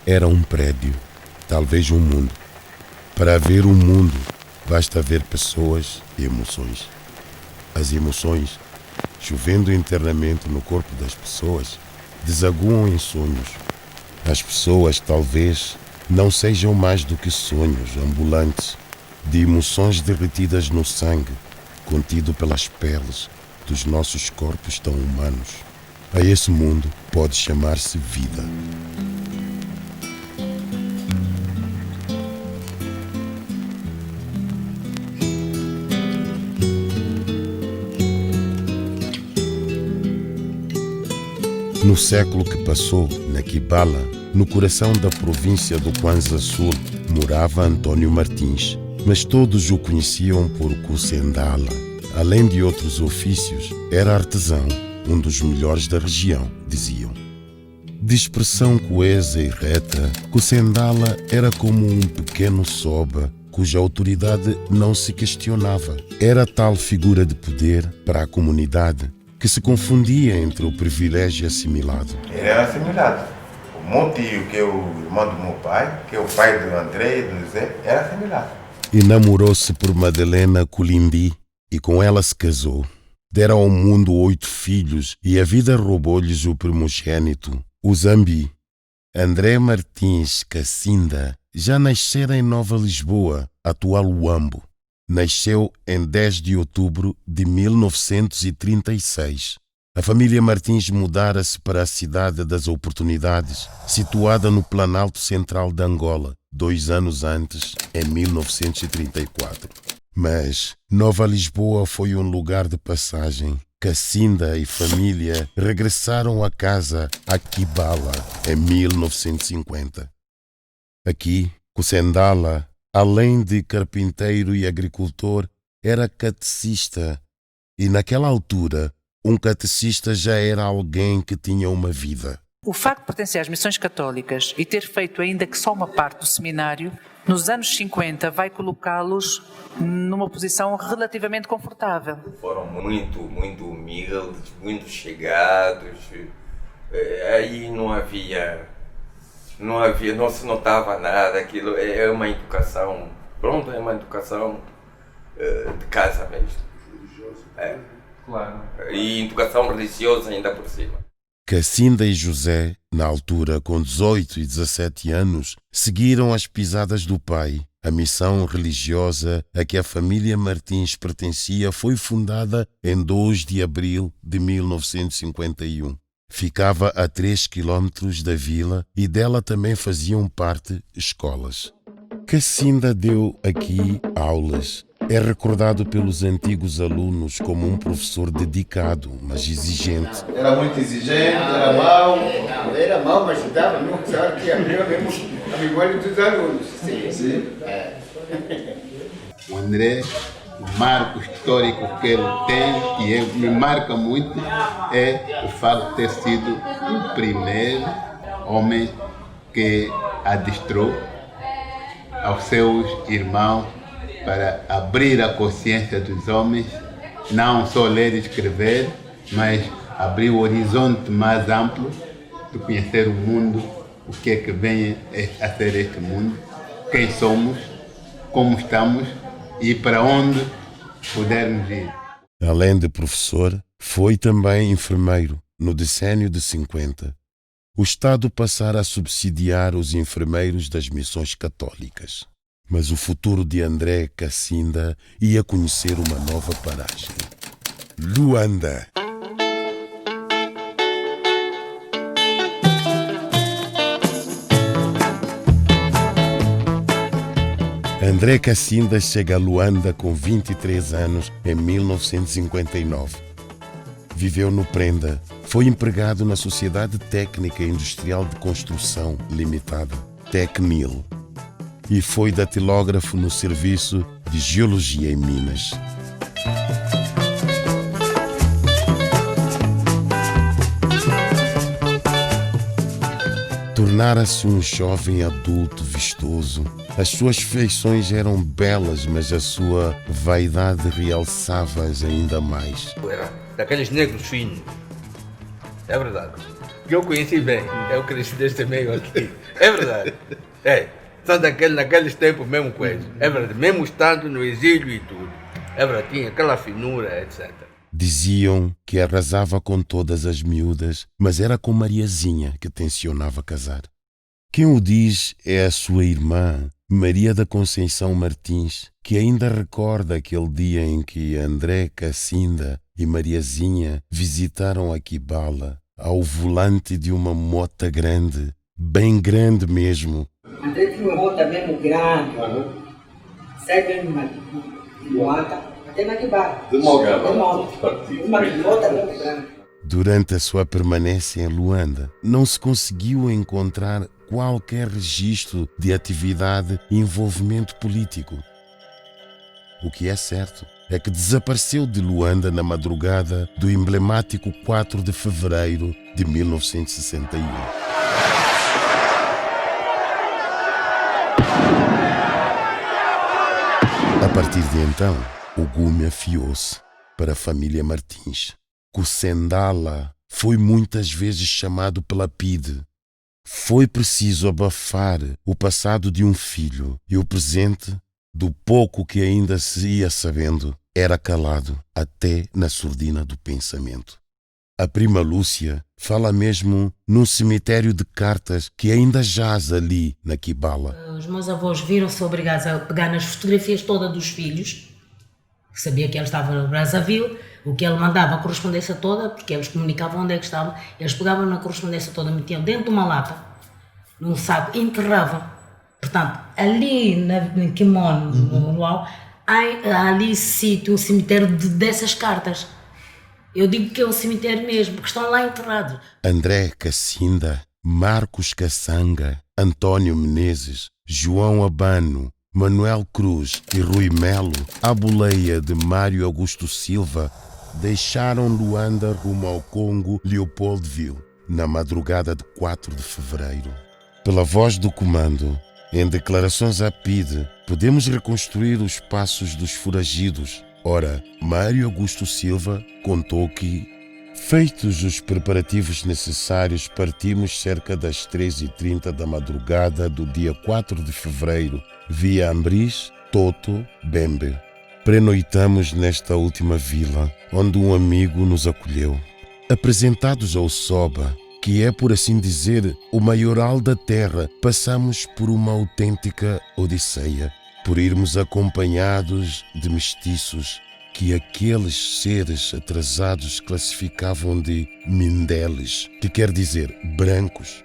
Era um prédio, talvez um mundo. Para ver um mundo, basta ver pessoas e emoções. As emoções, chovendo internamente no corpo das pessoas, desaguam em sonhos. As pessoas talvez não sejam mais do que sonhos ambulantes de emoções derretidas no sangue, contido pelas peles dos nossos corpos tão humanos. A esse mundo pode chamar-se vida. No século que passou, na Kibala, no coração da província do Kwanza Sul, morava Antônio Martins, mas todos o conheciam por Kusendala. Além de outros ofícios, era artesão, um dos melhores da região, diziam. De expressão coesa e reta, Kusendala era como um pequeno soba cuja autoridade não se questionava. Era tal figura de poder para a comunidade que se confundia entre o privilégio assimilado. Ele era assimilado. O meu tio, que é o irmão do meu pai, que é o pai do André e do José, era assimilado. E namorou-se por Madalena Colindi e com ela se casou. Dera ao mundo 8 filhos e a vida roubou-lhes o primogênito, o Zambi. André Martins Cassinda já nascera em Nova Lisboa, atual Uambo. Nasceu em 10 de outubro de 1936. A família Martins mudara-se para a cidade das Oportunidades, situada no Planalto Central de Angola, 2 anos antes, em 1934. Mas Nova Lisboa foi um lugar de passagem. Cassinda e família regressaram a casa, a Kibala, em 1950. Aqui, Kusendala, além de carpinteiro e agricultor, era catecista. E naquela altura, um catecista já era alguém que tinha uma vida. O facto de pertencer às missões católicas e ter feito ainda que só uma parte do seminário, nos anos 50 vai colocá-los numa posição relativamente confortável. Foram muito humildes, muito chegados. Aí não se notava nada. Aquilo é uma educação, é uma educação de casa mesmo. Claro. E educação religiosa ainda por cima. Cassinda e José, na altura com 18 e 17 anos, seguiram as pisadas do pai. A missão religiosa a que a família Martins pertencia foi fundada em 2 de abril de 1951. Ficava a 3 quilómetros da vila e dela também faziam parte escolas. Cassinda deu aqui aulas. É recordado pelos antigos alunos como um professor dedicado, mas exigente. Era muito exigente, era mau. Não, era mau, mas ajudava, não precisava que abriu a memória dos alunos. Sim. O André, o marco histórico que ele tem, que me marca muito, é o fato de ter sido o primeiro homem que adestrou aos seus irmãos para abrir a consciência dos homens, não só ler e escrever, mas abrir o horizonte mais amplo de conhecer o mundo, o que é que vem a ser este mundo, quem somos, como estamos e para onde pudermos ir. Além de professor, foi também enfermeiro no decênio de 50. O Estado passara a subsidiar os enfermeiros das missões católicas. Mas o futuro de André Cassinda ia conhecer uma nova paragem. Luanda. André Cassinda chega a Luanda com 23 anos em 1959. Viveu no Prenda. Foi empregado na Sociedade Técnica e Industrial de Construção Limitada, Tecnil, e foi datilógrafo no Serviço de Geologia em Minas. Tornara-se um jovem adulto vistoso. As suas feições eram belas, mas a sua vaidade realçava-as ainda mais. Era daqueles negros finos, É verdade. Eu conheci bem, eu cresci deste meio aqui. É verdade. Só naqueles tempos mesmo coisa. É verdade, mesmo estando no exílio e tudo. É verdade, tinha aquela finura, etc. Diziam que arrasava com todas as miúdas, mas era com Mariazinha que tencionava casar. Quem o diz é a sua irmã, Maria da Conceição Martins, que ainda recorda aquele dia em que André, Cassinda e Mariazinha visitaram Aquibala ao volante de uma mota grande, bem grande mesmo. André tinha uma mota mesmo grande, sai mesmo de Luanda, até Aquibala. De uma mota mesmo grande. Durante a sua permanência em Luanda, não se conseguiu encontrar qualquer registro de atividade e envolvimento político. O que é certo é que desapareceu de Luanda na madrugada do emblemático 4 de fevereiro de 1961. A partir de então, o gume afiou-se para a família Martins. Kussendala foi muitas vezes chamado pela PIDE. Foi preciso abafar o passado de um filho e o presente, do pouco que ainda se ia sabendo, era calado até na surdina do pensamento. A prima Lúcia fala mesmo num cemitério de cartas que ainda jaz ali na Aquibala. Os meus avós viram-se obrigados a pegar nas fotografias todas dos filhos, sabia que ele estava no Brazzaville, o que ele mandava a correspondência toda, porque eles comunicavam onde é que estava, eles pegavam na correspondência toda, metiam dentro de uma lata, num saco, enterravam. Portanto, ali no Kimono, no Luau, há ali sítio, um cemitério dessas cartas. Eu digo que é um cemitério mesmo, porque estão lá enterrados. André Cassinda, Marcos Caçanga, Antônio Menezes, João Abano, Manuel Cruz e Rui Melo, a boleia de Mário Augusto Silva, deixaram Luanda rumo ao Congo Leopoldville, na madrugada de 4 de fevereiro. Pela voz do comando, em declarações à PIDE, podemos reconstruir os passos dos foragidos. Ora, Mário Augusto Silva contou que, feitos os preparativos necessários, partimos cerca das 3h30 da madrugada do dia 4 de fevereiro, via Ambris, Toto, Bembe. Prenoitamos nesta última vila, onde um amigo nos acolheu. Apresentados ao Soba, que é, por assim dizer, o maioral da terra, passamos por uma autêntica odisseia, por irmos acompanhados de mestiços que aqueles seres atrasados classificavam de mindeles, que quer dizer brancos.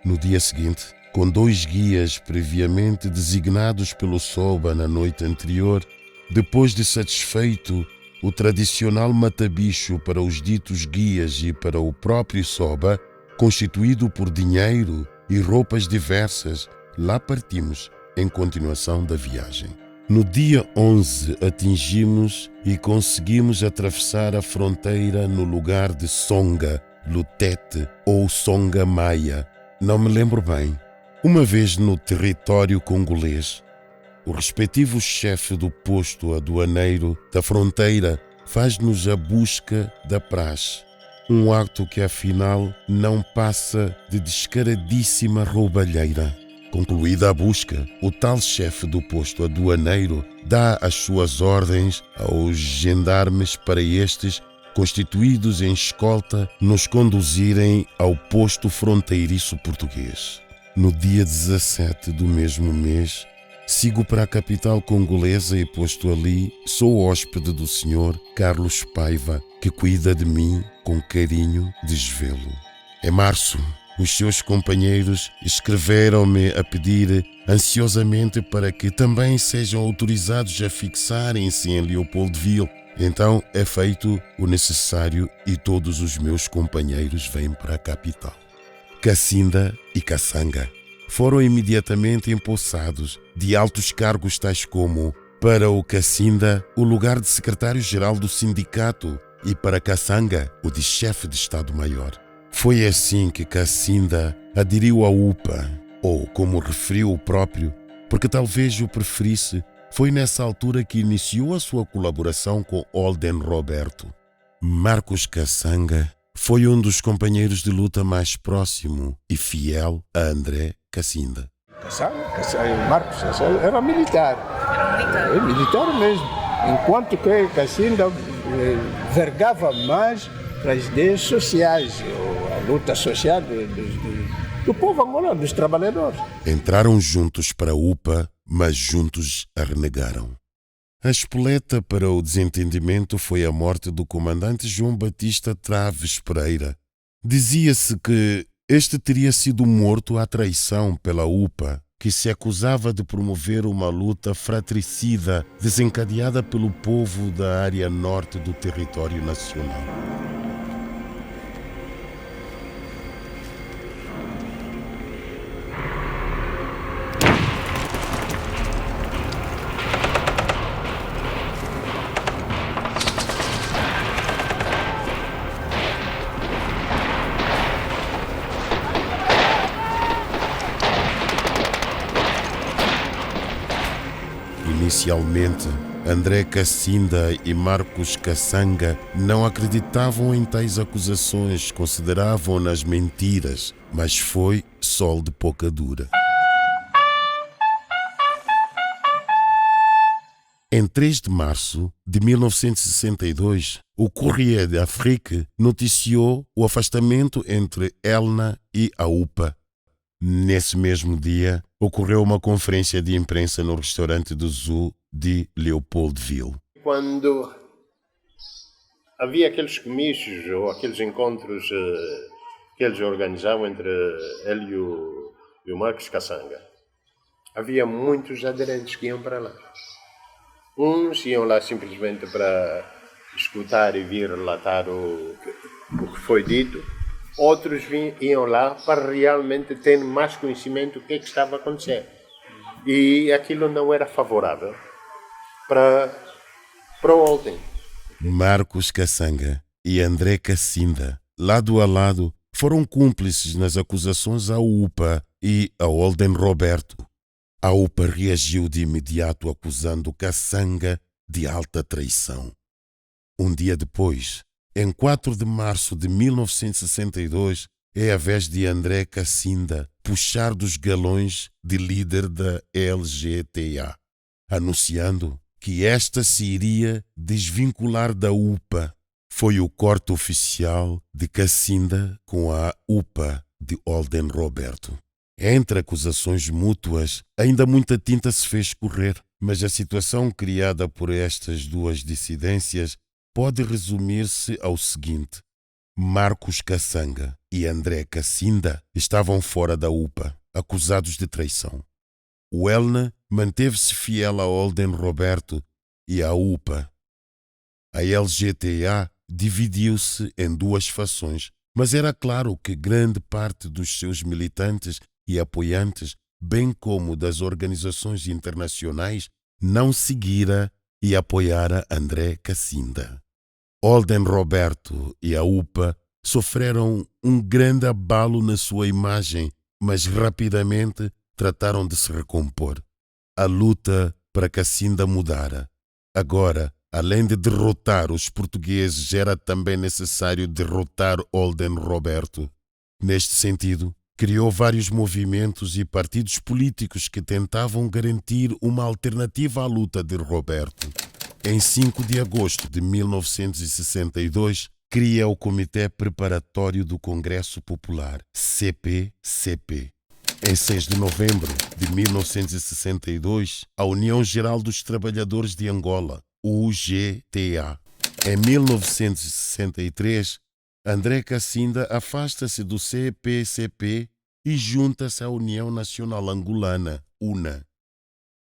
No dia seguinte, com 2 guias previamente designados pelo Soba na noite anterior, depois de satisfeito o tradicional matabicho para os ditos guias e para o próprio Soba, constituído por dinheiro e roupas diversas, lá partimos em continuação da viagem. No dia 11 atingimos e conseguimos atravessar a fronteira no lugar de Songa, Lutete ou Songa Maia, não me lembro bem. Uma vez no território congolês, o respectivo chefe do posto aduaneiro da fronteira faz-nos a busca da praxe, um ato que afinal não passa de descaradíssima roubalheira. Concluída a busca, o tal chefe do posto aduaneiro dá as suas ordens aos gendarmes para estes, constituídos em escolta, nos conduzirem ao posto fronteiriço português. No dia 17 do mesmo mês, sigo para a capital congolesa e, posto ali, sou hóspede do senhor Carlos Paiva, que cuida de mim com carinho desvelo. Em março, os seus companheiros escreveram-me a pedir ansiosamente para que também sejam autorizados a fixarem-se em Leopoldville. Então é feito o necessário e todos os meus companheiros vêm para a capital. Cassinda e Caçanga foram imediatamente empossados de altos cargos tais como, para o Cassinda, o lugar de secretário-geral do sindicato e para Caçanga, o de chefe de Estado-Maior. Foi assim que Cassinda aderiu à UPA, ou como referiu o próprio, porque talvez o preferisse, foi nessa altura que iniciou a sua colaboração com Olden Roberto. Marcos Caçanga Foi um dos companheiros de luta mais próximo e fiel a André Cassinda. Marcos Cassinda era militar. Era militar mesmo. Enquanto que Cassinda vergava mais para as ideias sociais, a luta social do povo angolano, dos trabalhadores. Entraram juntos para a UPA, mas juntos a renegaram. A espoleta para o desentendimento foi a morte do comandante João Batista Traves Pereira. Dizia-se que este teria sido morto à traição pela UPA, que se acusava de promover uma luta fratricida desencadeada pelo povo da área norte do território nacional. Inicialmente, André Cassinda e Marcos Kassanga não acreditavam em tais acusações, consideravam-nas mentiras, mas foi sol de pouca dura. Em 3 de março de 1962, o Courrier d'Afrique noticiou o afastamento entre Elna e a UPA. Nesse mesmo dia, ocorreu uma conferência de imprensa no restaurante do Zoo de Leopoldville. Quando havia aqueles comícios ou aqueles encontros que eles organizavam entre ele e o Marcos Kassanga, havia muitos aderentes que iam para lá. Uns iam lá simplesmente para escutar e vir relatar o que foi dito. Outros iam lá para realmente ter mais conhecimento do que estava a acontecer. E aquilo não era favorável para o Olden. Marcos Kassanga e André Cassinda, lado a lado, foram cúmplices nas acusações à UPA e a Olden Roberto. A UPA reagiu de imediato acusando Kassanga de alta traição. Um dia depois, em 4 de março de 1962, é a vez de André Cassinda puxar dos galões de líder da LGTA, anunciando que esta se iria desvincular da UPA. Foi o corte oficial de Cassinda com a UPA de Olden Roberto. Entre acusações mútuas, ainda muita tinta se fez correr, mas a situação criada por estas duas dissidências pode resumir-se ao seguinte: Marcos Kassanga e André Cassinda estavam fora da UPA, acusados de traição. O Elna manteve-se fiel a Olden Roberto e à UPA. A LGTA dividiu-se em duas fações, mas era claro que grande parte dos seus militantes e apoiantes, bem como das organizações internacionais, não seguira e apoiara André Cassinda. Olden Roberto e a UPA sofreram um grande abalo na sua imagem, mas rapidamente trataram de se recompor. A luta para Cassinda mudara. Agora, além de derrotar os portugueses, era também necessário derrotar Olden Roberto. Neste sentido, criou vários movimentos e partidos políticos que tentavam garantir uma alternativa à luta de Roberto. Em 5 de agosto de 1962, cria o Comitê Preparatório do Congresso Popular, CPCP. Em 6 de novembro de 1962, a União Geral dos Trabalhadores de Angola, UGTA. Em 1963, André Cassinda afasta-se do CPCP e junta-se à União Nacional Angolana, UNA.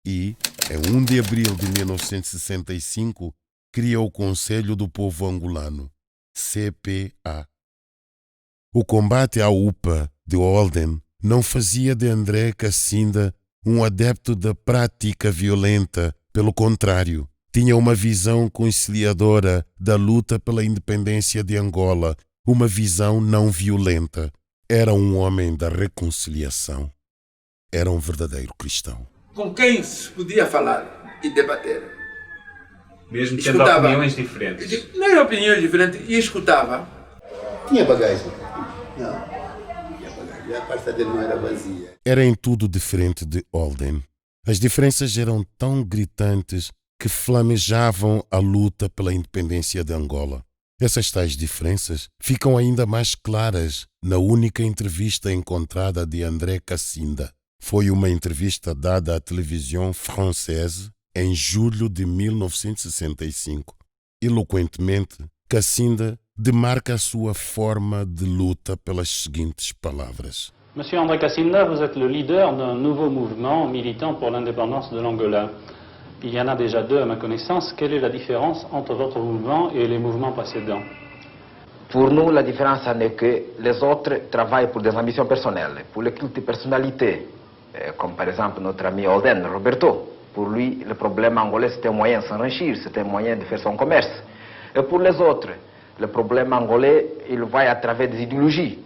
E, em 1 de abril de 1965, cria o Conselho do Povo Angolano, CPA. O combate à UPA de Olden não fazia de André Cassinda um adepto da prática violenta. Pelo contrário, tinha uma visão conciliadora da luta pela independência de Angola, uma visão não violenta. Era um homem da reconciliação. Era um verdadeiro cristão. Com quem se podia falar e debater. Mesmo tendo opiniões diferentes. Não eram opiniões diferentes, e escutava. Tinha bagagem? Não. Tinha bagagem. A pasta dele não era vazia. Era em tudo diferente de Holden. As diferenças eram tão gritantes que flamejavam a luta pela independência de Angola. Essas tais diferenças ficam ainda mais claras na única entrevista encontrada de André Cassinda. Foi uma entrevista dada à televisão francesa em julho de 1965. Eloquentemente, Cassinda demarca a sua forma de luta pelas seguintes palavras. Monsieur André Cassinda, vous êtes le leader d'un nouveau mouvement militant pour l'indépendance de l'Angola. Il y en a déjà deux à ma connaissance. Quelle est la différence entre votre mouvement et les mouvements précédents? Pour nous, la différence n'est que les autres travaillent pour des ambitions personnelles, pour les cultes de personnalité, comme par exemple notre ami Holden, Roberto. Pour lui, le problème angolais, c'était un moyen de s'enrichir, c'était un moyen de faire son commerce. Et pour les autres, le problème angolais, il va à travers des idéologies.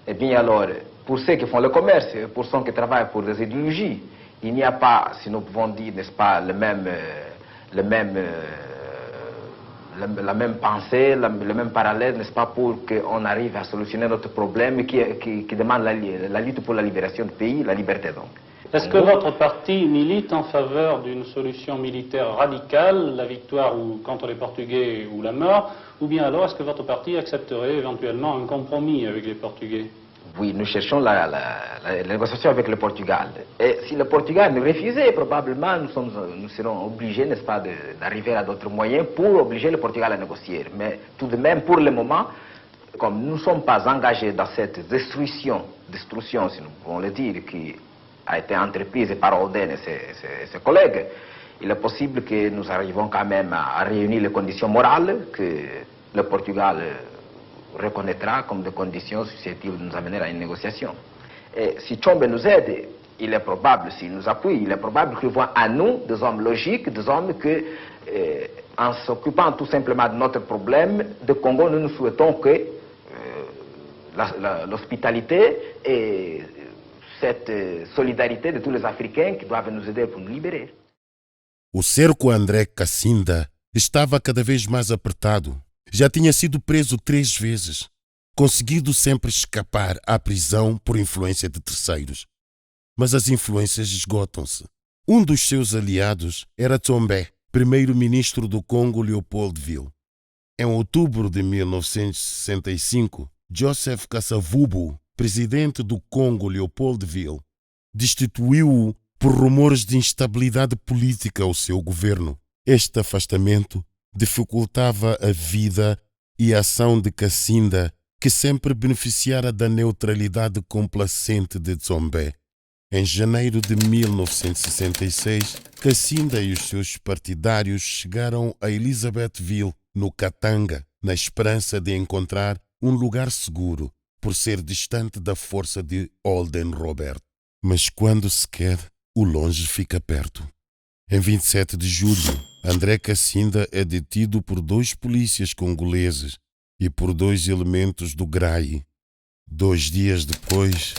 Eh bien alors, pour ceux qui font le commerce, pour ceux qui travaillent pour des idéologies, il n'y a pas, si nous pouvons dire, n'est-ce pas, la même pensée, le même parallèle, n'est-ce pas, pour qu'on arrive à solutionner notre problème qui demande la lutte pour la libération du pays, la liberté donc. Est-ce que votre parti milite en faveur d'une solution militaire radicale, la victoire contre les Portugais ou la mort, ou bien alors est-ce que votre parti accepterait éventuellement un compromis avec les Portugais? Oui, nous cherchons la négociation avec le Portugal. Et si le Portugal nous refusait, probablement nous serons obligés, n'est-ce pas, d'arriver à d'autres moyens pour obliger le Portugal à négocier. Mais tout de même, pour le moment, comme nous ne sommes pas engagés dans cette destruction, si nous pouvons le dire, qui a été entreprise par Holden et ses collègues, il est possible que nous arrivons quand même à réunir les conditions morales que le Portugal reconnaîtra comme des conditions susceptibles de nous amener à une négociation. Et si Tshombe nous aide, il est probable, s'il nous appuie, il est probable qu'il voit à nous des hommes logiques, des hommes que, en s'occupant tout simplement de notre problème de Congo, nous souhaitons que l'hospitalité et cette solidarité de tous les Africains qui doivent nous aider pour nous libérer. O cerco a André Cassinda estava cada vez mais apertado. Já tinha sido preso 3 vezes, conseguido sempre escapar à prisão por influência de terceiros. Mas as influências esgotam-se. Um dos seus aliados era Tshombe, primeiro-ministro do Congo Leopoldville. Em outubro de 1965, Joseph Kasavubu, presidente do Congo Leopoldville, destituiu-o por rumores de instabilidade política ao seu governo. Este afastamento dificultava a vida e a ação de Cassinda, que sempre beneficiara da neutralidade complacente de Tshombe. Em janeiro de 1966, Cassinda e os seus partidários chegaram a Elizabethville, no Katanga, na esperança de encontrar um lugar seguro, por ser distante da força de Holden Robert. Mas quando se quer, o longe fica perto. Em 27 de julho, André Cassinda é detido por 2 polícias congoleses e por 2 elementos do GRAI. 2 dias depois,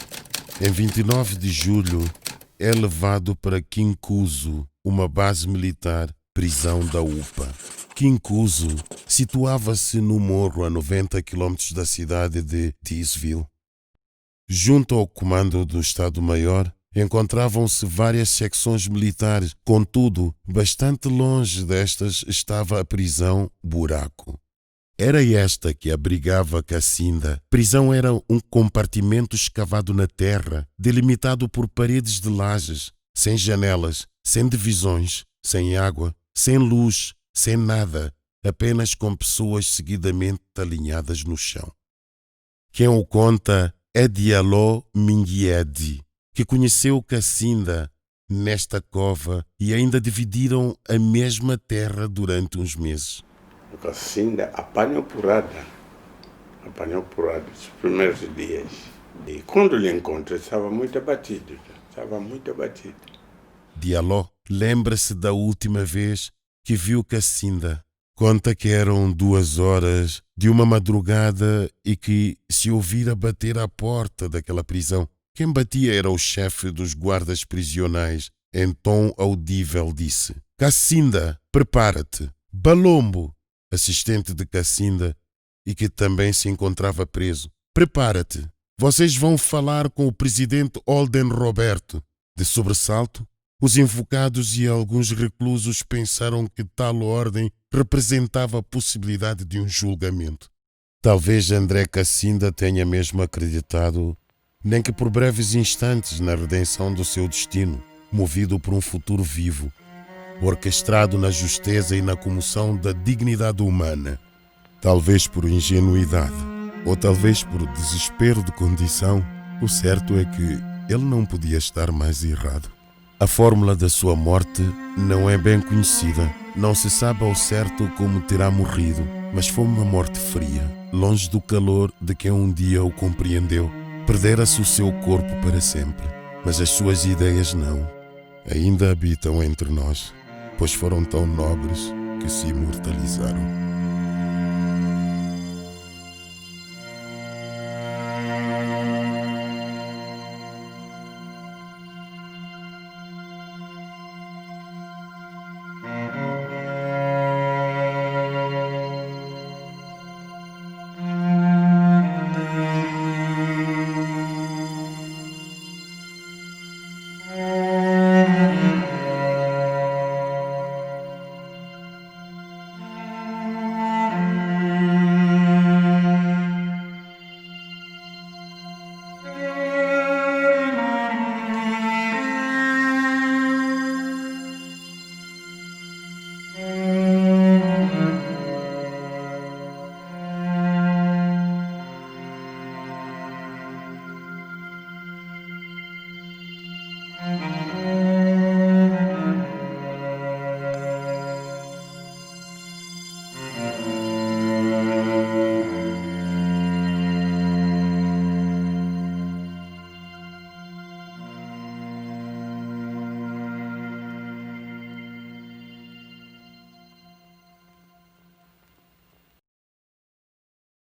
em 29 de julho, é levado para Kinkuzo, uma base militar, prisão da UPA. Kinkuzo situava-se no morro a 90 km da cidade de Tisville. Junto ao comando do Estado-Maior, encontravam-se várias secções militares, contudo, bastante longe destas estava a prisão Buraco. Era esta que abrigava Cassinda. Prisão era um compartimento escavado na terra, delimitado por paredes de lajes, sem janelas, sem divisões, sem água, sem luz, sem nada, apenas com pessoas seguidamente alinhadas no chão. Quem o conta é Diallo Minguiedi, que conheceu Cassinda nesta cova e ainda dividiram a mesma terra durante uns meses. O Cassinda apanhou porrada os primeiros dias. E quando lhe encontrei, estava muito abatido. Diallo lembra-se da última vez que viu Cassinda. Conta que eram 2 horas de uma madrugada e que se ouvira bater à porta daquela prisão. Quem batia era o chefe dos guardas prisionais. Em tom audível disse: Cassinda, prepara-te. Balombo, assistente de Cassinda, e que também se encontrava preso. Prepara-te, vocês vão falar com o presidente Holden Roberto. De sobressalto, os invocados e alguns reclusos pensaram que tal ordem representava a possibilidade de um julgamento. Talvez André Cassinda tenha mesmo acreditado, nem que por breves instantes, na redenção do seu destino, movido por um futuro vivo, orquestrado na justeza e na comoção da dignidade humana. Talvez por ingenuidade, ou talvez por desespero de condição, o certo é que ele não podia estar mais errado. A fórmula da sua morte não é bem conhecida. Não se sabe ao certo como terá morrido, mas foi uma morte fria, longe do calor de quem um dia o compreendeu. Perdera-se o seu corpo para sempre, mas as suas ideias não. Ainda habitam entre nós, pois foram tão nobres que se imortalizaram.